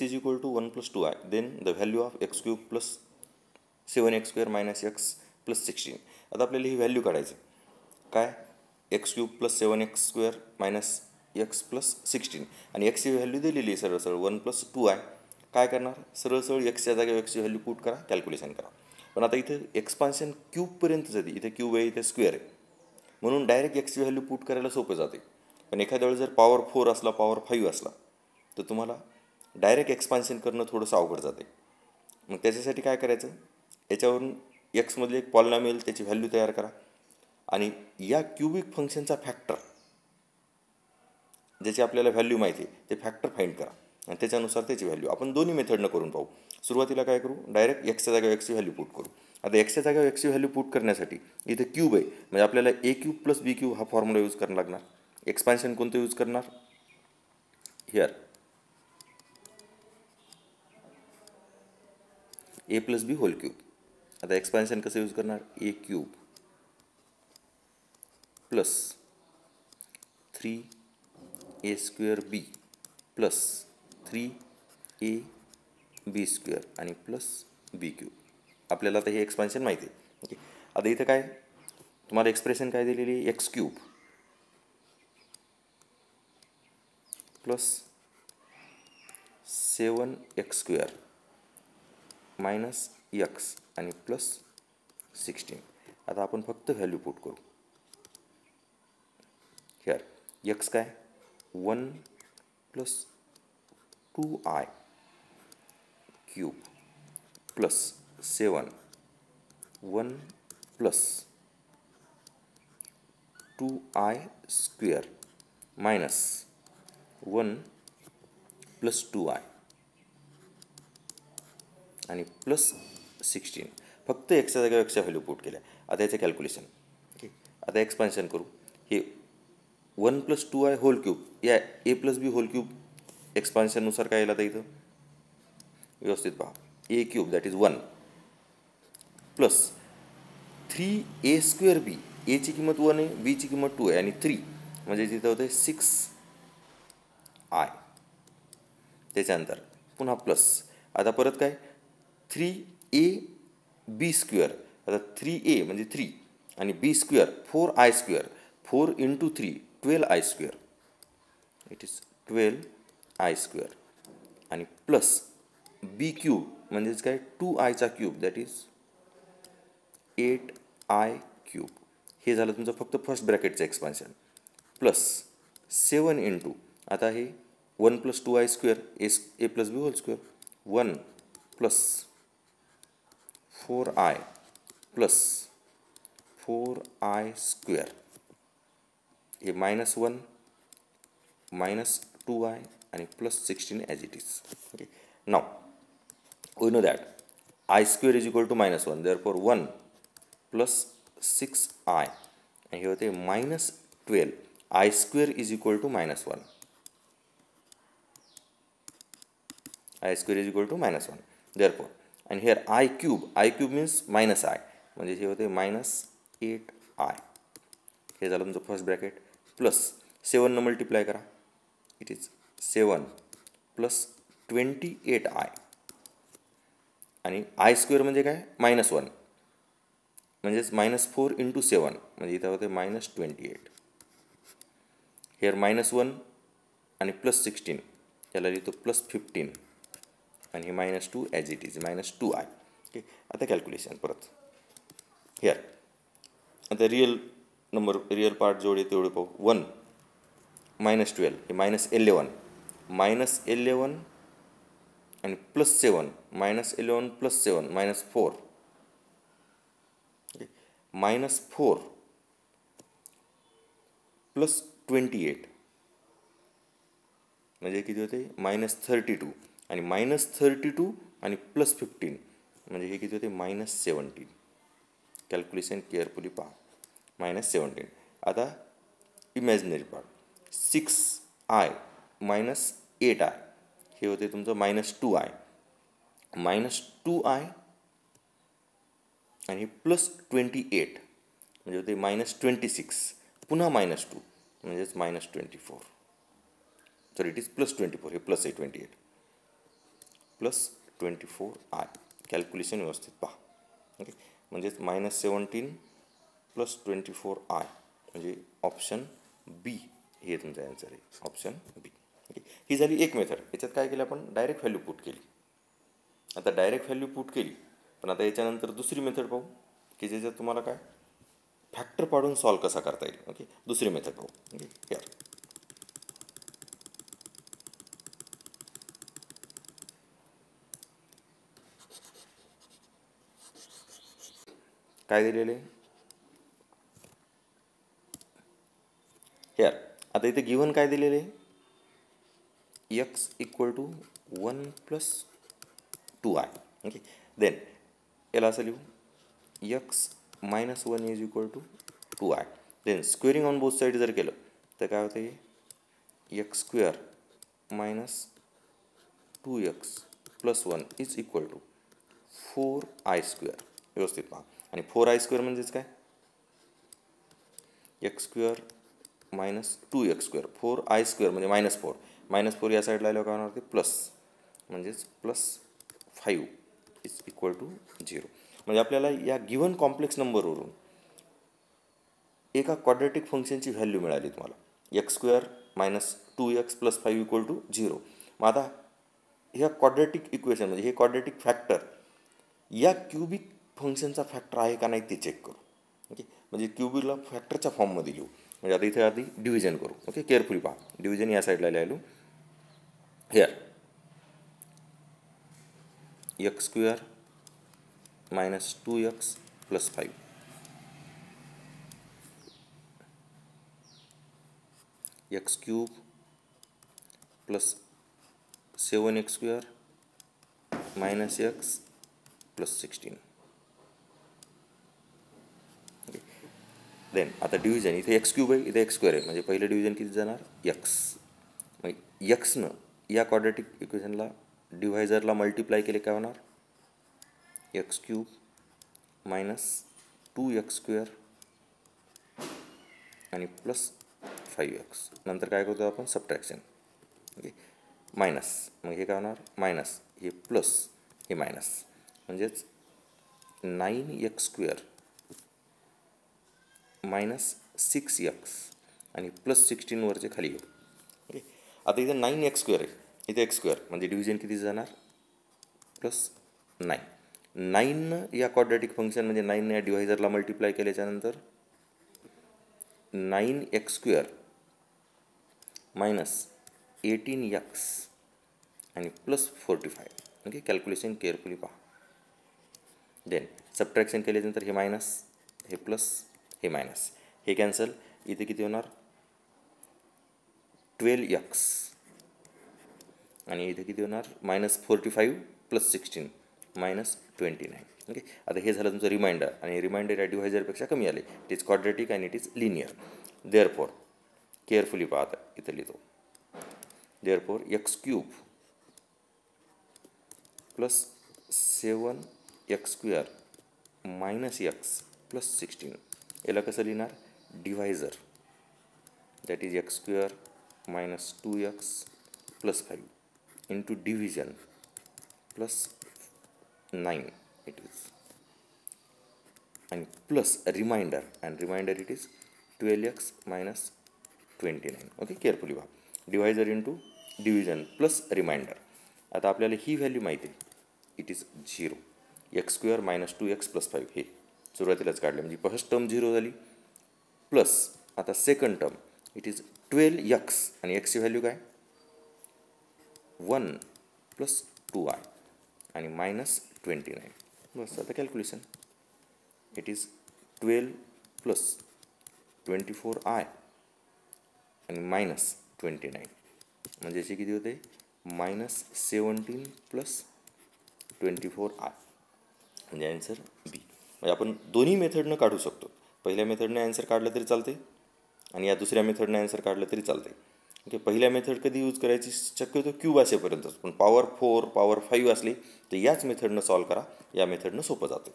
x is equal to 1 + 2i, then the value of x cube plus 7x² minus x plus 16. आता आपल्याला ही value काढायची काय, x cube plus 7x² minus x plus 16, आणि एक्सची value दिलेली आहे सरळ सरळ 1 + 2i. काय करणार, सरळ सरळ एक्सच्या जागेवर एक्सची व्हॅल्यू पुट करा, कॅल्क्युलेशन करा. पण आता इथे एक्सपान्शन क्यूबपर्यंत जाते, इथे क्यूब आहे इथे स्क्वेअर आहे, म्हणून डायरेक्ट एक्सची व्हॅल्यू पुट करायला सोपं जाते. पण एखाद्या वेळेस जर पॉवर 4 असला, पॉवर 5 असला, तर तुम्हाला डायरेक्ट एक्सपान्शन करणं थोडंसं अवघड जाते. मग त्याच्यासाठी काय करायचं, याच्यावरून एक्समधले एक पॉलिनॉमियल त्याची व्हॅल्यू तयार करा, आणि या क्यूबिक फंक्शनचा फॅक्टर ज्याची आपल्याला व्हॅल्यू माहिती आहे ते फॅक्टर फाईंड करा, आणि त्याच्यानुसार त्याची व्हॅल्यू आपण दोन्ही मेथडनं करून पाहू. सुरुवातीला काय करू, डायरेक्ट एक्सच्या जागेवर एक्सची व्हॅल्यू पुट करू. आता एक्सच्या जागेवर एक्सची व्हॅल्यू पुट करण्यासाठी इथे क्यूब आहे, म्हणजे आपल्याला a cube plus b cube हा फॉर्म्युला यूज करावा लागणार. एक्सपान्शन कोणतं यूज करणार, here a plus b whole cube. आता एक्सपान्शन कसं यूज करणार, a cube plus 3a² b plus 3ab² आणि प्लस बी क्यूब. आपल्याला आता हे एक्सपान्शन माहिती आहे. ओके, आता इथं काय तुम्हाला एक्सप्रेशन काय दिलेली आहे, x cube plus 7x² minus x आणि प्लस 16. आता आपण फक्त व्हॅल्यू पुट करू. हिअर एक्स काय 1 + 2i cube plus 7 1 + 2i² minus 1 + 2i आणि प्लस 16. फक्त एक्सच्या जागेवर एक्सच्या व्हॅल्यू पुट केल्या. आता याचं कॅल्क्युलेशन. ओके, आता एक्सपान्शन करू. हे 1 + 2i होल क्यूब या a plus b whole cube एक्सपान्शननुसार काय येईल आता इथं व्यवस्थित पहा, a cube that is 1 plus 3a² b, एची किंमत 1 आहे, बीची किंमत 2 आहे, आणि 3 म्हणजे तिथं होतं 6i. त्याच्यानंतर पुन्हा प्लस, आता परत काय 3ab². आता 3a म्हणजे 3 आणि b² 4i², 4 × 3 12i², it is 12i² आणि प्लस बी क्यूब म्हणजेच काय 2iचा क्यूब दॅट इज 8i³. हे झालं तुमचं फक्त फर्स्ट ब्रॅकेटचं एक्सपान्शन, प्लस 7 × आता हे 1 + 2i² a plus b whole square 1 + 4i plus 4i² हे -1 -2i आणि plus 16 as it is. Okay, now we know that i² is equal to -1, therefore 1 + 6i आणि हे होते -12. i² is equal to -1, i² is equal to -1, therefore आणि here i³ means -i म्हणजे हे होते -8i. हे झालं तुमचं फर्स्ट ब्रॅकेट, प्लस 7 न मल्टिप्लाय करा, इट इज 7 + 28i आणि i² म्हणजे काय -1 म्हणजेच -4 × 7 म्हणजे इथं होते -28. हेअर -1 आणि प्लस 16 त्याला लिहितो प्लस 15 आणि हे -2 as it is -2i. Okay, आता कॅल्क्युलेशन परत. हिअर आता रिअल नंबर रिअल पार्ट जेवढे तेवढे पाहू. 1 -12 हे -11 -11 आणि प्लस 7 -11 प्लस 7 -4. ओके, -4 प्लस 28 म्हणजे किती होते -32 आणि -32 आणि प्लस 15 म्हणजे हे किती होते -17. कॅल्क्युलेशन केअरफुली पहा. -17. आता इमॅजिनरी पार्ट 6i -8i हे होते तुमचं -2i -2i आणि प्लस 28 म्हणजे होते -26 पुन्हा -2 म्हणजेच -24. तर इट इज +24, हे प्लस आहे 28. Plus 24i. कॅल्क्युलेशन व्यवस्थित पहा. ओके, म्हणजेच -17 प्लस 24i म्हणजे ऑप्शन बी हे तुमचा आन्सर आहे, ऑप्शन बी. ओके, ही झाली एक मेथड. याच्यात काय केलं आपण, डायरेक्ट व्हॅल्यू पुट केली. आता डायरेक्ट व्हॅल्यू पुट केली, पण आता याच्यानंतर दुसरी मेथड पाहू की ज्याच्यात तुम्हाला काय फॅक्टर पाडून सॉल्व कसा करता येईल. ओके, दुसरी मेथड पाहू. ओके, यार काय दिलेलं आहे हेअर. आता इथे गिवन काय दिलेले आहे, x equal to 1 plus 2i. Okay, then याला असं लिहू, x -1 is equal to 2i. Then squaring on both side जर केलं तर काय होतं, x square minus 2x plus 1 is equal to 4i square. व्यवस्थित पहा. आणि 4i स्क्वेअर म्हणजेच काय, x square minus 2x square, 4i square म्हणजे -4. -4 या साईडला आल्यावर काय होणार ते प्लस, म्हणजेच प्लस 5 इज इक्वल टू 0. म्हणजे आपल्याला या गिवन कॉम्प्लेक्स नंबरवरून एका क्वाड्रॅटिक फंक्शनची व्हॅल्यू मिळाली तुम्हाला, x square minus 2x plus 5 equal to 0. मग आता ह्या क्वाड्रॅटिक इक्वेशन म्हणजे हे क्वाड्रॅटिक फॅक्टर या क्युबिक फंक्शनचा फॅक्टर आहे का नाही ते चेक करू. ओके, म्हणजे क्युबिकला फॅक्टरच्या फॉर्ममध्ये लिहू. म्हणजे आता इथे आधी डिव्हिजन करू. ओके, केअरफुली पहा. डिव्हिजन या साईडला लिहिलो here, x square minus 2x plus 5 x cube plus 7x square minus x plus 16. Then आता डिव्हिजन, इथे एक्स क्यूब आहे, इथे एक्स स्क्वेअर आहे, म्हणजे पहिलं डिव्हिजन किती जाणार, एक्स. मग एक्सनं या क्वाड्रॅटिक इक्वेशनला डिव्हायझरला मल्टिप्लाय केले काय होणार, x cube minus 2x square आणि प्लस 5x. नंतर काय करतो आपण, सबट्रॅक्शन. ओके, मायनस, मग हे काय होणार मायनस, हे प्लस, हे मायनस, म्हणजेच 9x स्क्वेअर मायनस 6x आणि प्लस 16 वरचे खाली घेऊ. ओके, आता इथे 9x स्क्वेअर आहे, इथे एक्स स्क्वेअर, म्हणजे डिव्हिजन किती जाणार, प्लस 9. 9 या क्वाड्रॅटिक फंक्शन म्हणजे 9 या डिव्हायझरला मल्टिप्लाय केल्याच्यानंतर 9x स्क्वेअर मायनस 18x आणि प्लस 45. ओके, कॅल्क्युलेशन केअरफुली पहा. देन सबट्रॅक्शन केल्यानंतर हे मायनस, हे प्लस, हे मायनस, हे कॅन्सल. इथे किती होणार, 12x आणि इथे किती होणार, -45 प्लस 16 -29. ओके, आता हे झालं तुमचं रिमाइंडर, आणि रिमाइंडर या डिव्हायझरपेक्षा कमी आले. It is quadratic and it is linear. Therefore carefully पाहता इथे लिहितो, therefore x cube plus 7x square minus x plus 16. याला कसं लिहिणार, divisor, that is x square minus 2x plus 5 into division plus 9 it is, आणि plus remainder, and remainder it is 12x minus 29. Okay, carefully पहा. Divisor into division plus remainder. आता आपल्याला ही value माहिती आहे, it is 0. X square minus 2x plus 5 हे सुरुवातीलाच काढले, म्हणजे फर्स्ट टर्म 0 झाली. प्लस आता second term it is 12x आणि एक्सची व्हॅल्यू काय, 1 प्लस 2i आणि मायनस 29. बस, आता calculation, it is 12 plus 24i आणि मायनस 29, म्हणजे याचे किती होते, -17 प्लस 24i, म्हणजे ॲन्सर बी. म्हणजे आपण दोन्ही मेथडनं काढू शकतो. पहिल्या मेथडने ॲन्सर काढलं तरी चालते आणि या दुसऱ्या मेथडने ॲन्सर काढलं तरी चालते. ओके, पहिल्या मेथड कधी यूज करायची, शक्यतो क्यूब असेपर्यंतच, पण पॉवर 4 पॉवर 5 असली तर याच मेथडनं सॉल्व करा, या मेथडनं सोपं जातं.